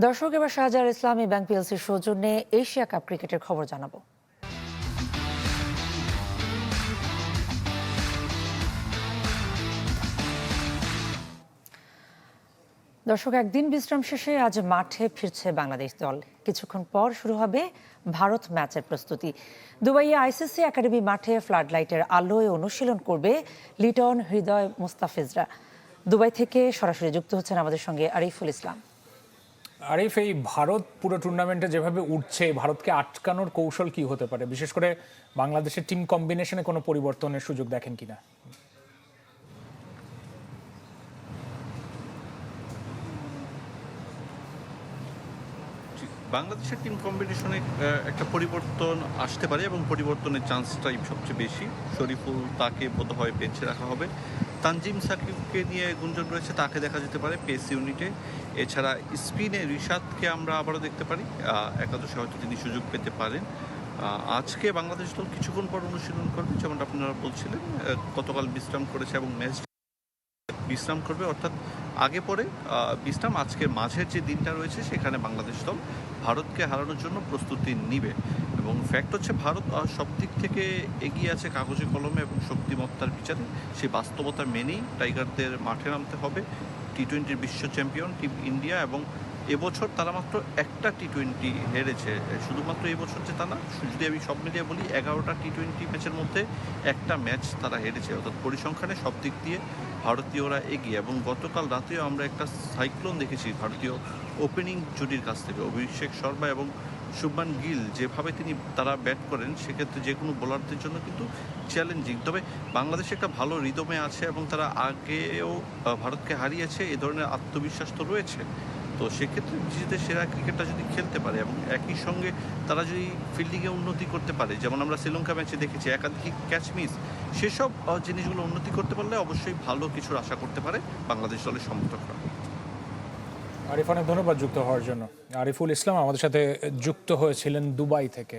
দর্শক, এবার শাহজাহার ইসলামী ব্যাংক পিএলসির সৌজন্যে এশিয়া কাপ ক্রিকেটের খবর জানাবো। দর্শক, একদিন বিশ্রাম শেষে আজ মাঠে ফিরছে বাংলাদেশ দল। কিছুক্ষণ পর শুরু হবে ভারত ম্যাচের প্রস্তুতি। দুবাইয়ে আইসিসি একাডেমি মাঠে ফ্লাড লাইটের আলোয় অনুশীলন করবে লিটন, হৃদয়, মুস্তাফিজরা। দুবাই থেকে সরাসরি যুক্ত হচ্ছেন আমাদের সঙ্গে আরিফুল ইসলাম। আরিফ, এই ভারত পুরো টুর্নামেন্টে যেভাবে উঠছে, ভারতকে আটকানোর কৌশল কি হতে পারে? বিশেষ করে বাংলাদেশের টিম কম্বিনেশনে কোনো পরিবর্তনের সুযোগ দেখেন কিনা? বাংলাদেশের টিম কম্বিনেশনে একটা পরিবর্তন আসতে পারে এবং পরিবর্তনের চান্সটাই সবচেয়ে বেশি। শরীফুল, তাকে বোধহয় বেঞ্চে রাখা হবে। তানজিম সাকিবকে নিয়ে গুঞ্জন রয়েছে, তাকে দেখা যেতে পারে পেস ইউনিটে। এছাড়া স্পিনে রিশাদকে আমরা আবারও দেখতে পারি, একাদশে হয়তো তিনি সুযোগ পেতে পারেন। আজকে বাংলাদেশ দল কিছুক্ষণ পর অনুশীলন করবে, যেমনটা আপনারা বলছিলেন। গতকাল বিশ্রাম করেছে এবং ম্যাচ বিশ্রাম করবে, অর্থাৎ আগে পরে বিশ্রাম। আজকের মাঝের যে দিনটা রয়েছে সেখানে বাংলাদেশ দল ভারতকে হারানোর জন্য প্রস্তুতি নিবে। এবং ফ্যাক্ট হচ্ছে, ভারত সব দিক থেকে এগিয়ে আছে কাগজে কলমে এবং শক্তিমত্তার বিচারে। সেই বাস্তবতা মেনেই টাইগারদের মাঠে নামতে হবে। টি-20 বিশ্ব চ্যাম্পিয়ন টিম ইন্ডিয়া, এবং এবছর তারা মাত্র একটা টি-20 হেরেছে। শুধুমাত্র এবছর যে তা না, যদি আমি সব মিলিয়ে বলি, 11টা টি-20 ম্যাচের মধ্যে একটা ম্যাচ তারা হেরেছে। অর্থাৎ পরিসংখ্যানে সব দিক দিয়ে ভারতীয়রা এগিয়ে। এবং গতকাল রাতেও আমরা একটা সাইক্লোন দেখেছি ভারতীয় ওপেনিং জুটির কাছ থেকে। অভিষেক শর্মা এবং শুভমান গিল যেভাবে তারা ব্যাট করেন, সেক্ষেত্রে যে কোনো বোলারদের জন্য কিন্তু চ্যালেঞ্জিং। তবে বাংলাদেশ একটা ভালো রিদমে আছে এবং তারা আগেও ভারতকে হারিয়েছে, এ ধরনের আত্মবিশ্বাস তো রয়েছে। তো সেক্ষেত্রে নিজেদের সেরা ক্রিকেটটা যদি খেলতে পারে এবং একই সঙ্গে তারা যদি ফিল্ডিংয়ে উন্নতি করতে পারে, যেমন আমরা শ্রীলঙ্কা ম্যাচে দেখেছি একাধিক ক্যাচ মিস, সেসব জিনিসগুলো উন্নতি করতে পারলে অবশ্যই ভালো কিছুর আশা করতে পারে বাংলাদেশ দলের সমর্থকরা। আরিফ, অনেক ধন্যবাদ যুক্ত হওয়ার জন্য। আরিফুল ইসলাম আমাদের সাথে যুক্ত হয়েছিলেন দুবাই থেকে।